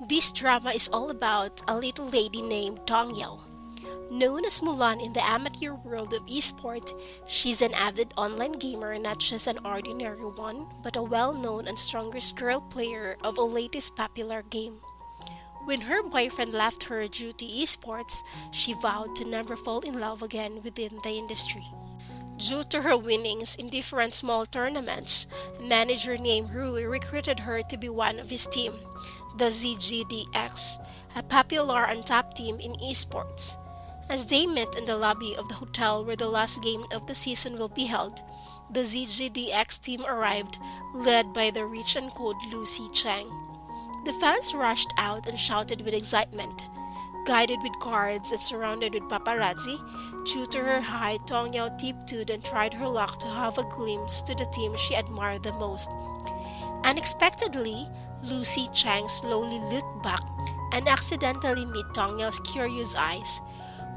This drama is all about a little lady named Dong Yao. Known as Mulan in the amateur world of esports, she's an avid online gamer, not just an ordinary one, but a well-known and strongest girl player of a latest popular game. When her boyfriend left her due to esports, she vowed to never fall in love again within the industry. Due to her winnings in different small tournaments, a manager named Rui recruited her to be one of his team, the ZGDX, a popular and top team in esports. As they met in the lobby of the hotel where the last game of the season will be held, the ZGDX team arrived, led by the rich and cold Lucy Chang. The fans rushed out and shouted with excitement. Guided with guards and surrounded with paparazzi, due to her height, Tong Yao tiptoed and tried her luck to have a glimpse to the team she admired the most. Unexpectedly, Lucy Chang slowly looked back and accidentally met Tong Yao's curious eyes.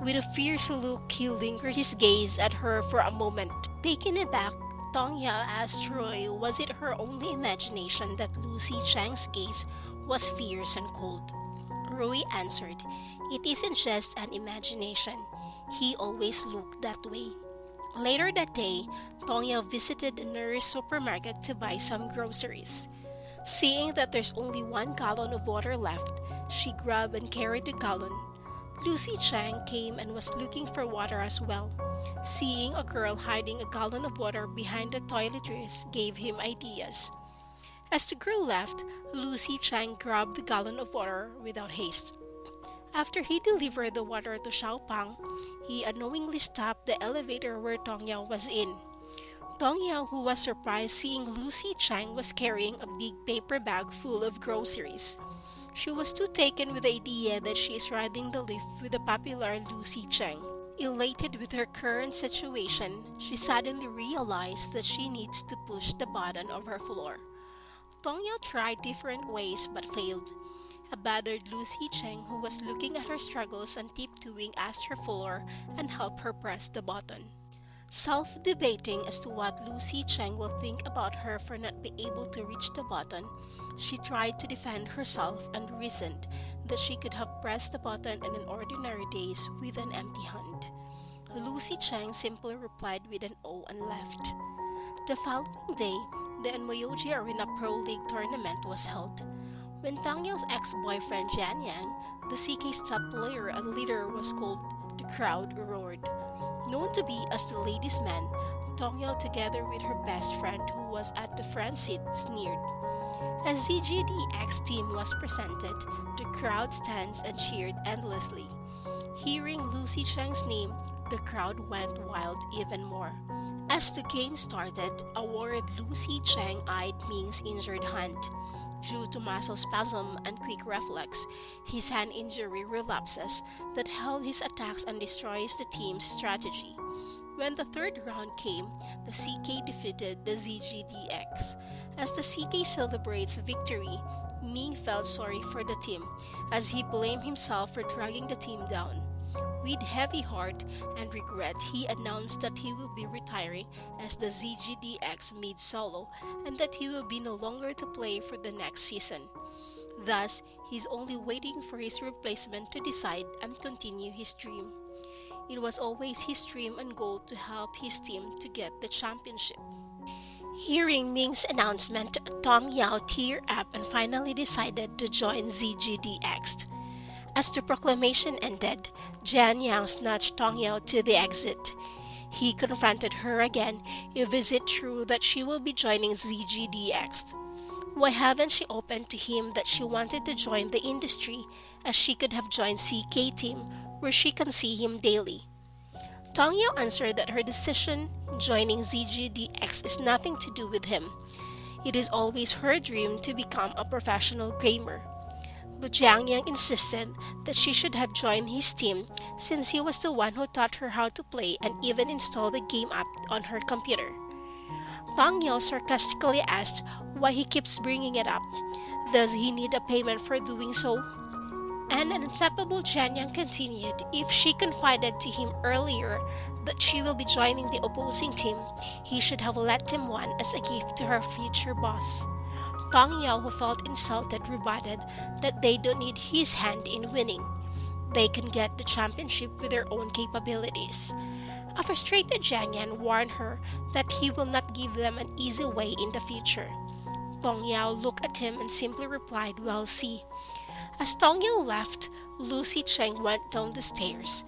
With a fierce look, he lingered his gaze at her for a moment. Taken aback, Tong Yao asked Roy was it her only imagination that Lucy Chang's gaze was fierce and cold. Roy answered, "It isn't just an imagination. He always looked that way." Later that day, Tong Yao visited the nearest supermarket to buy some groceries. Seeing that there's only 1 gallon of water left, she grabbed and carried the gallon. Lucy Chang came and was looking for water as well. Seeing a girl hiding a gallon of water behind the toiletries gave him ideas. As the girl left, Lucy Chang grabbed the gallon of water without haste. After he delivered the water to Xiaopang, he unknowingly stopped the elevator where Tong Yao was in. Tong Yao, who was surprised seeing Lucy Chang, was carrying a big paper bag full of groceries. She was too taken with the idea that she is riding the lift with the popular Lucy Chang. Elated with her current situation, she suddenly realized that she needs to push the button of her floor. Tong Yao tried different ways but failed. A bothered Lucy Cheng, who was looking at her struggles and tiptoeing, asked her floor and helped her press the button. Self-debating as to what Lucy Cheng will think about her for not being able to reach the button, she tried to defend herself and reasoned that she could have pressed the button in an ordinary days with an empty hand. Lucy Cheng simply replied with an "oh" and left. The following day, the Enmoyoji Arena Pro League tournament was held. When Tang Yao's ex-boyfriend Jian Yang, the CK's top player and leader, was called, the crowd roared. Known to be as the ladies' man, Tong Yao, together with her best friend who was at the front seat, sneered. As ZGDX team was presented, the crowd stands and cheered endlessly. Hearing Lucy Chang's name, the crowd went wild even more. As the game started, a worried Lucy Chang eyed Ming's injured hand. Due to muscle spasm and quick reflex, his hand injury relapses that held his attacks and destroys the team's strategy. When the third round came, the CK defeated the ZGDX. As the CK celebrates victory, Ming felt sorry for the team as he blamed himself for dragging the team down. With heavy heart and regret, he announced that he will be retiring as the ZGDX MidSolo and that he will be no longer to play for the next season. Thus, he's only waiting for his replacement to decide and continue his dream. It was always his dream and goal to help his team to get the championship. Hearing Ming's announcement, Tong Yao teared up and finally decided to join ZGDX. As the proclamation ended, Jian Yang snatched Tong Yao to the exit. He confronted her again if is it true that she will be joining ZGDX. Why haven't she opened to him that she wanted to join the industry, as she could have joined CK team where she can see him daily? Tong Yao answered that her decision joining ZGDX is nothing to do with him. It is always her dream to become a professional gamer. But Jiang Yang insisted that she should have joined his team since he was the one who taught her how to play and even installed the game app on her computer. Tang Yao sarcastically asked why he keeps bringing it up. Does he need a payment for doing so? And an inseparable Jiang Yang continued if she confided to him earlier that she will be joining the opposing team, he should have let him one as a gift to her future boss. Tong Yao, who felt insulted, rebutted that they don't need his hand in winning. They can get the championship with their own capabilities. A frustrated Jiang Yan warned her that he will not give them an easy way in the future. Tong Yao looked at him and simply replied, "Well, see." As Tong Yao left, Lucy Cheng went down the stairs.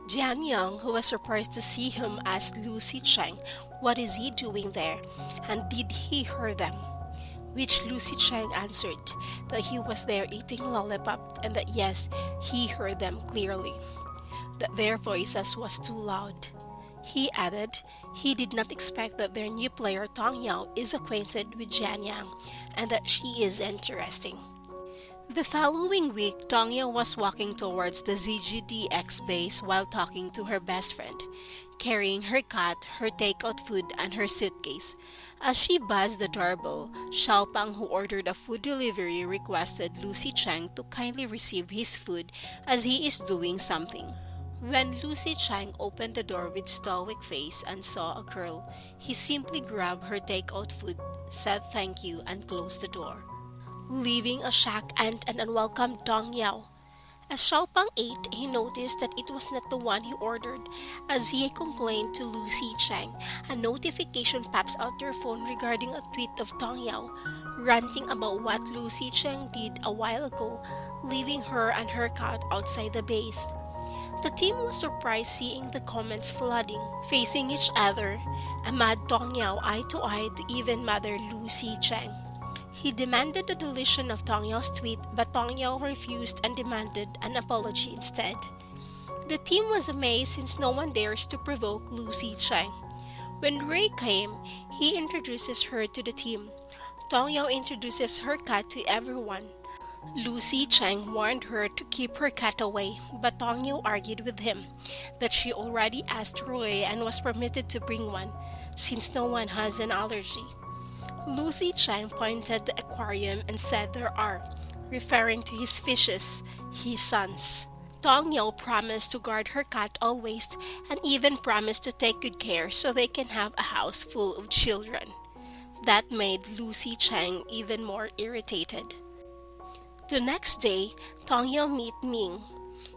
Jian Yang, who was surprised to see him, asked Lucy Cheng what is he doing there and did he hear them, which Lucy Cheng answered that he was there eating lollipop and that yes, he heard them clearly, that their voices was too loud. He added he did not expect that their new player Tong Yao is acquainted with Jian Yang and that she is interesting. The following week, Tong Yao was walking towards the ZGDX base while talking to her best friend, carrying her cat, her takeout food, and her suitcase. As she buzzed the doorbell, Xiaopang, who ordered a food delivery, requested Lucy Cheng to kindly receive his food as he is doing something. When Lucy Cheng opened the door with stoic face and saw a girl, he simply grabbed her takeout food, said thank you, and closed the door, leaving a shocked and an unwelcome Tong Yao. As Xiaopang ate, he noticed that it was not the one he ordered. As he complained to Lucy Cheng, a notification pops out their phone regarding a tweet of Tong Yao, ranting about what Lucy Cheng did a while ago, leaving her and her cat outside the base. The team was surprised seeing the comments flooding, facing each other, a mad Tong Yao eye to eye to even mother Lucy Cheng. He demanded the deletion of Tong Yao's tweet, but Tong Yao refused and demanded an apology instead. The team was amazed since no one dares to provoke Lucy Cheng. When Ray came, he introduces her to the team. Tong Yao introduces her cat to everyone. Lucy Cheng warned her to keep her cat away, but Tong Yao argued with him that she already asked Roy and was permitted to bring one, since no one has an allergy. Lucy Cheng pointed the aquarium and said there are, referring to his fishes, his sons. Tong Yao promised to guard her cat always and even promised to take good care so they can have a house full of children. That made Lucy Cheng even more irritated. The next day, Tong Yao met Ming.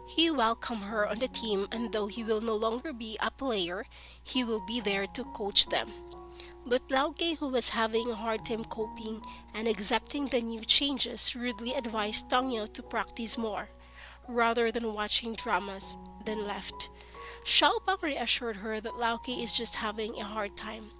He welcomed her on the team, and though he will no longer be a player, he will be there to coach them. But Lauke, who was having a hard time coping and accepting the new changes, rudely advised Tong Yao to practice more, rather than watching dramas, then left. Xiaopang reassured her that Lauke is just having a hard time.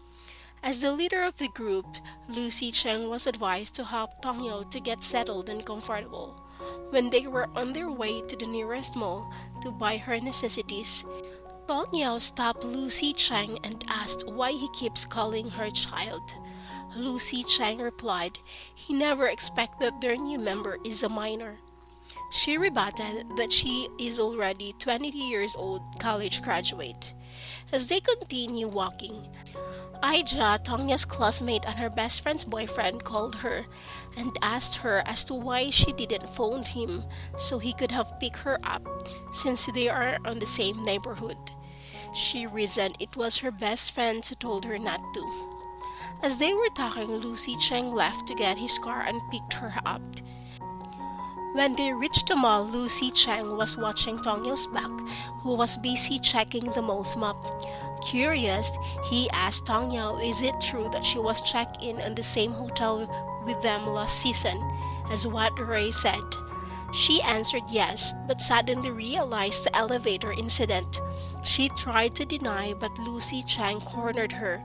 As the leader of the group, Lucy Cheng was advised to help Tong Yao to get settled and comfortable. When they were on their way to the nearest mall to buy her necessities, Tong Yao stopped Lucy Cheng and asked why he keeps calling her child. Lucy Cheng replied he never expected their new member is a minor. She rebutted that she is already 20 years old college graduate. As they continue walking, Aija, Tong Yao's classmate and her best friend's boyfriend, called her and asked her as to why she didn't phone him so he could have picked her up since they are on the same neighborhood. She reasoned it was her best friend who told her not to. As they were talking, Lucy Cheng left to get his car and picked her up. When they reached the mall, Lucy Cheng was watching Tong Yao's back, who was busy checking the mall's map. Curious, he asked Tong Yao is it true that she was checked in on the same hotel with them last season, as what Ray said. She answered yes, but suddenly realized the elevator incident. She tried to deny, but Lucy Cheng cornered her.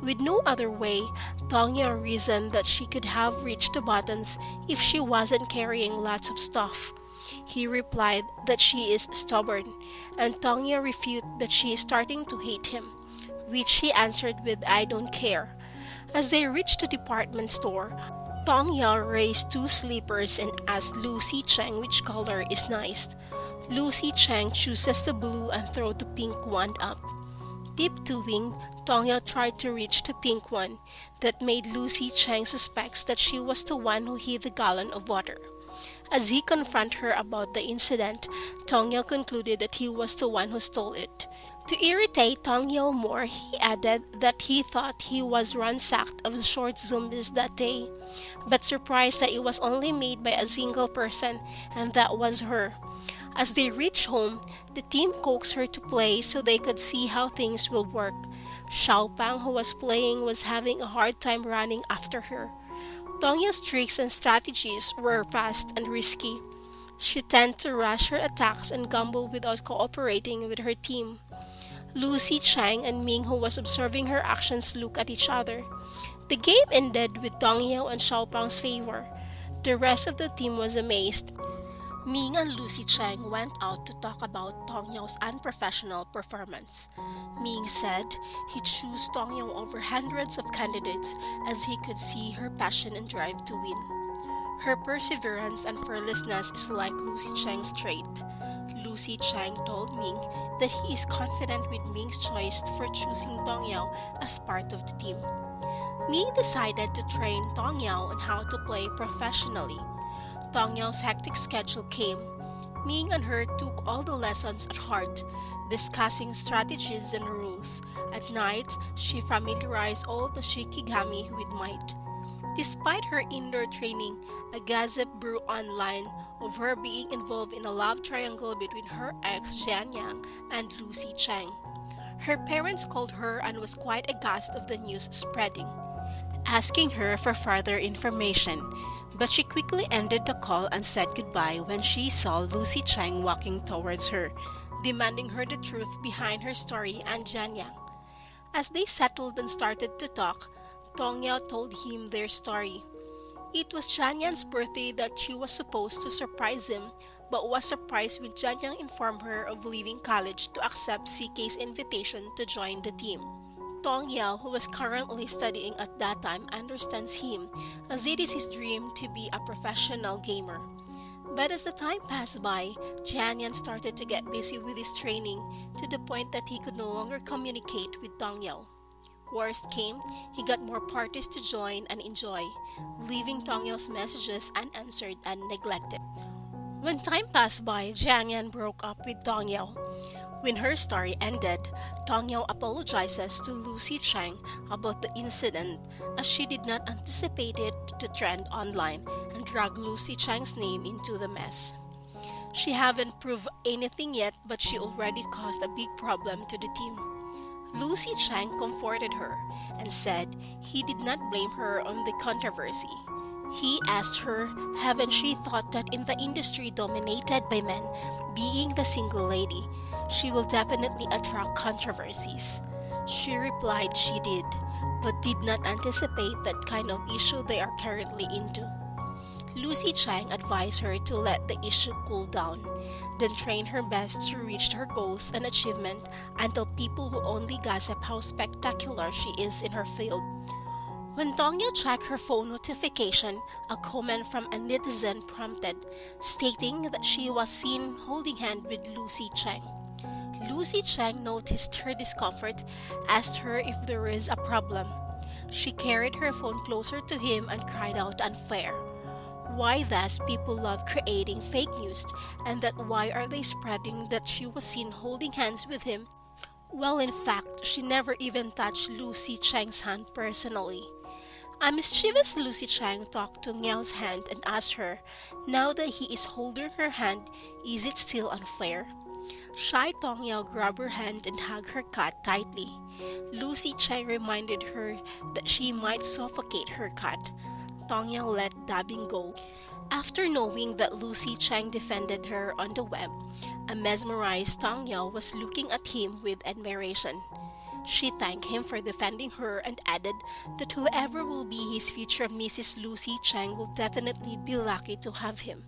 With no other way, Tong Yao reasoned that she could have reached the buttons if she wasn't carrying lots of stuff. He replied that she is stubborn, and Tong Yao refuted that she is starting to hate him, which he answered with I don't care. As they reached the department store, Tong Yao raised two slippers and asked Lucy Cheng which color is nice. Lucy Cheng chooses the blue and throws the pink one up. Tiptoeing, Tong Yao tried to reach the pink one. That made Lucy Cheng suspect that she was the one who hid the gallon of water. As he confronted her about the incident, Tong Yao concluded that he was the one who stole it. To irritate Tong Yeo more, he added that he thought he was ransacked of short zombies that day, but surprised that it was only made by a single person, and that was her. As they reached home, the team coaxed her to play so they could see how things will work. Xiaopang, who was playing, was having a hard time running after her. Tongya's tricks and strategies were fast and risky. She tended to rush her attacks and gamble without cooperating with her team. Lucy, Chang, and Ming, who was observing her actions, looked at each other. The game ended with Dong Yao and Xiaopang's favor. The rest of the team was amazed. Ming and Lucy Chang went out to talk about Tong Yao's unprofessional performance. Ming said he chose Tong Yao over hundreds of candidates as he could see her passion and drive to win. Her perseverance and fearlessness is like Lucy Chang's trait. Lucy Chang told Ming that he is confident with Ming's choice for choosing Tong Yao as part of the team. Ming decided to train Tong Yao on how to play professionally. Tong Yao's hectic schedule came. Ming and her took all the lessons at heart, discussing strategies and rules. At night, she familiarized all the shikigami with might. Despite her indoor training, a gossip grew online of her being involved in a love triangle between her ex Jian Yang and Lucy Chang. Her parents called her and was quite aghast of the news spreading, asking her for further information. But she quickly ended the call and said goodbye when she saw Lucy Chang walking towards her, demanding her the truth behind her story and Jian Yang. As they settled and started to talk, Tong Yao told him their story. It was Jian Yang's birthday that she was supposed to surprise him, but was surprised when Jian Yang informed her of leaving college to accept CK's invitation to join the team. Tong Yao, who was currently studying at that time, understands him, as it is his dream to be a professional gamer. But as the time passed by, Jian Yan started to get busy with his training to the point that he could no longer communicate with Tong Yao. Worst came, he got more parties to join and enjoy, leaving Tong Yao's messages unanswered and neglected. When time passed by, Jian Yan broke up with Tong Yao. When her story ended, Tong Yao apologizes to Lucy Chang about the incident as she did not anticipate it to trend online and drag Lucy Chang's name into the mess. She haven't proved anything yet, but she already caused a big problem to the team. Lucy Chang comforted her and said he did not blame her on the controversy. He asked her, haven't she thought that in the industry dominated by men, being the single lady, she will definitely attract controversies? She replied she did, but did not anticipate that kind of issue they are currently into. Lucy Chang advised her to let the issue cool down, then train her best to reach her goals and achievement until people will only gossip how spectacular she is in her field. When Tong Yao checked her phone notification, a comment from a netizen prompted, stating that she was seen holding hands with Lucy Chang. Lucy Chang noticed her discomfort, asked her if there is a problem. She carried her phone closer to him and cried out unfair. Why thus people love creating fake news, and that why are they spreading that she was seen holding hands with him? Well, in fact, she never even touched Lucy Chang's hand personally. A mischievous Lucy Chang talked to Miao's hand and asked her, now that he is holding her hand, is it still unfair? Shy Tong Yao grabbed her hand and hugged her cat tightly. Lucy Chang reminded her that she might suffocate her cat. Tong Yao let dabbing go. After knowing that Lucy Chang defended her on the web, a mesmerized Tong Yao was looking at him with admiration. She thanked him for defending her and added that whoever will be his future Mrs. Lucy Chang will definitely be lucky to have him,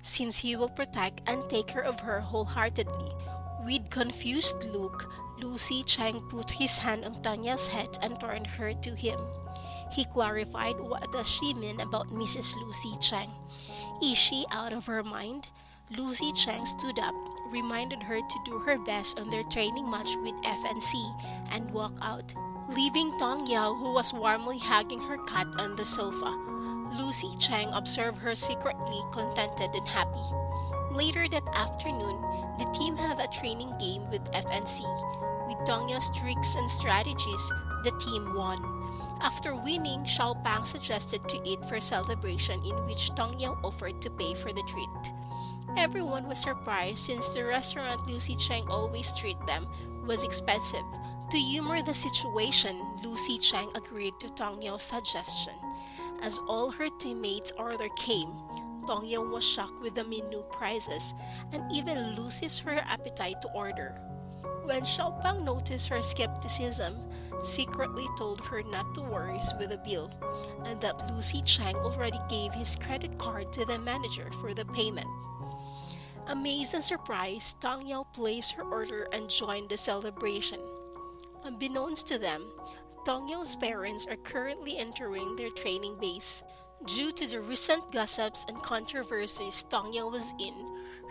since he will protect and take care of her wholeheartedly. With confused look, Lucy Chang put his hand on Tanya's head and turned her to him. He clarified what does she mean about Mrs. Lucy Chang. Is she out of her mind? Lucy Chang stood up, reminded her to do her best on their training match with FNC, and walked out, leaving Tong Yao, who was warmly hugging her cat, on the sofa. Lucy Chang observed her secretly contented and happy. Later that afternoon, the team have a training game with FNC. With Dongyao's tricks and strategies, the team won. After winning, Xiaopang suggested to eat for celebration, in which Dongyao offered to pay for the treat. Everyone was surprised since the restaurant Lucy Cheng always treat them was expensive. To humor the situation, Lucy Cheng agreed to Tong Yao's suggestion. As all her teammates' order came, Tong Yao was shocked with the menu prices and even loses her appetite to order. When Xiaopang noticed her skepticism, secretly told her not to worry with the bill and that Lucy Cheng already gave his credit card to the manager for the payment. Amazed and surprised, Tang Yao placed her order and joined the celebration. Unbeknownst to them, Tong Yao's parents are currently entering their training base. Due to the recent gossips and controversies Tong Yao was in,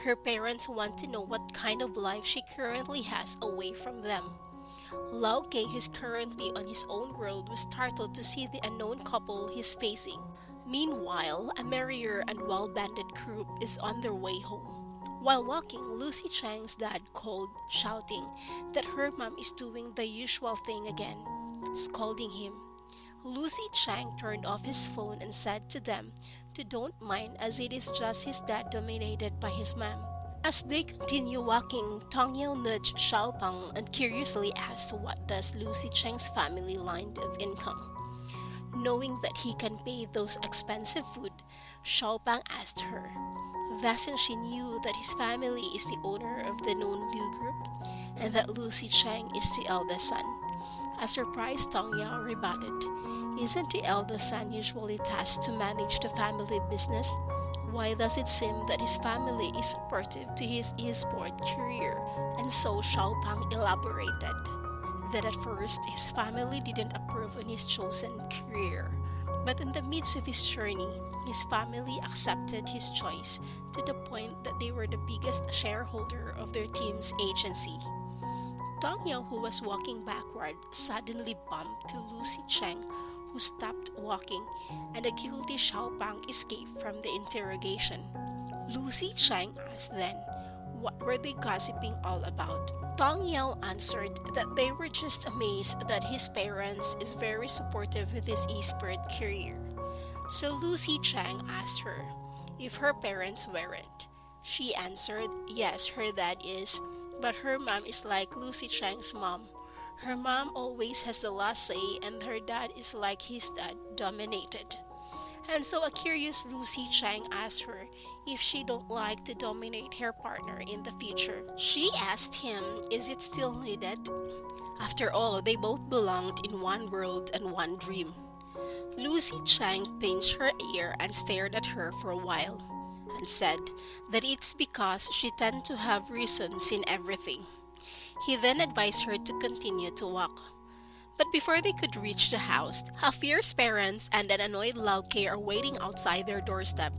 her parents want to know what kind of life she currently has away from them. Lao Kei, who's currently on his own world, was startled to see the unknown couple he's facing. Meanwhile, a merrier and well-banded group is on their way home. While walking, Lucy Chang's dad called, shouting that her mom is doing the usual thing again, scolding him. Lucy Chang turned off his phone and said to them to don't mind, as it is just his dad dominated by his mom. As they continue walking, Tong Yao nudged Xiaopang and curiously asked what does Lucy Chang's family line of income. Knowing that he can pay those expensive food, Xiaopang asked her. Thusn't she knew that his family is the owner of the known Liu Group and that Lucy Chang is the eldest son. A surprised Tong Yao rebutted, "Isn't the eldest son usually tasked to manage the family business? Why does it seem that his family is supportive to his e-sport career?" And so Xiaopang elaborated that at first his family didn't approve on his chosen career. But in the midst of his journey, his family accepted his choice to the point that they were the biggest shareholder of their team's agency. Tong Yao, who was walking backward, suddenly bumped to Lucy Cheng, who stopped walking, and the guilty Xiaopang escaped from the interrogation. Lucy Cheng asked then, what were they gossiping all about? Tong Yao answered that they were just amazed that his parents is very supportive with his e-sport career. So Lucy Chang asked her if her parents weren't. She answered, yes, her dad is, but her mom is like Lucy Chang's mom. Her mom always has the last say and her dad is like his dad, dominated. And so a curious Lucy Chang asked her if she don't like to dominate her partner in the future. She asked him, is it still needed? After all, they both belonged in one world and one dream. Lucy Chang pinched her ear and stared at her for a while, and said that it's because she tends to have reasons in everything. He then advised her to continue to walk. But before they could reach the house, her fierce parents and an annoyed Lao Kei are waiting outside their doorstep.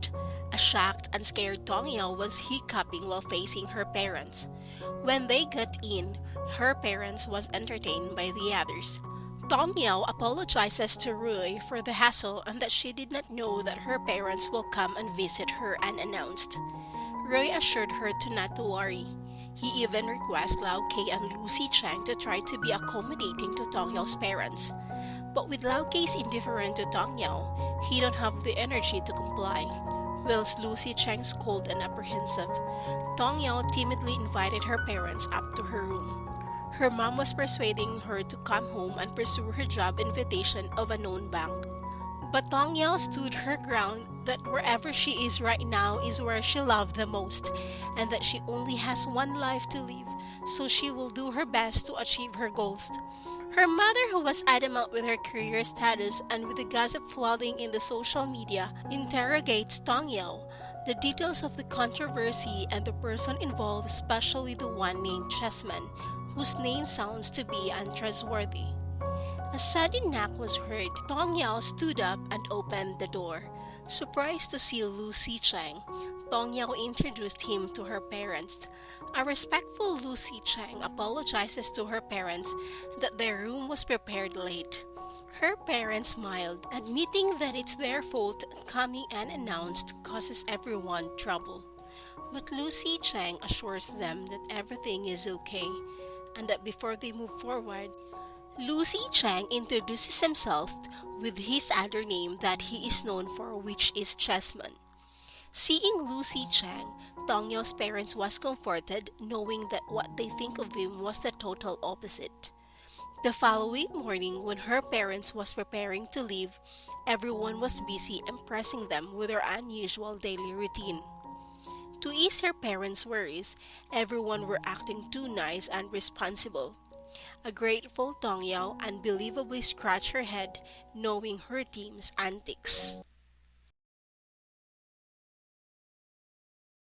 A shocked and scared Tong Yao was hiccuping while facing her parents. When they got in, her parents was entertained by the others. Tong Yao apologizes to Rui for the hassle and that she did not know that her parents will come and visit her unannounced. Rui assured her to not to worry. He even requests Lao Kei and Lucy Chang to try to be accommodating to Tong Yao's parents. But with Lao Kei's indifferent to Tong Yao, he don't have the energy to comply. Whilst Lucy Chang's cold and apprehensive, Tong Yao timidly invited her parents up to her room. Her mom was persuading her to come home and pursue her job invitation of a known bank. But Tong Yao stood her ground that wherever she is right now is where she loved the most, and that she only has one life to live, so she will do her best to achieve her goals. Her mother, who was adamant with her career status and with the gossip flooding in the social media, interrogates Tong Yao, the details of the controversy and the person involved, especially the one named Chessman, whose name sounds to be untrustworthy. A sudden knock was heard. Tong Yao stood up and opened the door. Surprised to see Lucy Chang, Tong Yao introduced him to her parents. A respectful Lucy Chang apologizes to her parents that their room was prepared late. Her parents smiled, admitting that it's their fault coming unannounced causes everyone trouble. But Lucy Chang assures them that everything is okay. And that before they move forward, Lucy Chang introduces himself with his other name that he is known for, which is Chessman. Seeing Lucy Chang, Tongyo's parents was comforted knowing that what they think of him was the total opposite. The following morning, when her parents was preparing to leave, everyone was busy impressing them with their unusual daily routine. To ease her parents' worries, everyone were acting too nice and responsible. A grateful Dongyao unbelievably scratched her head knowing her team's antics.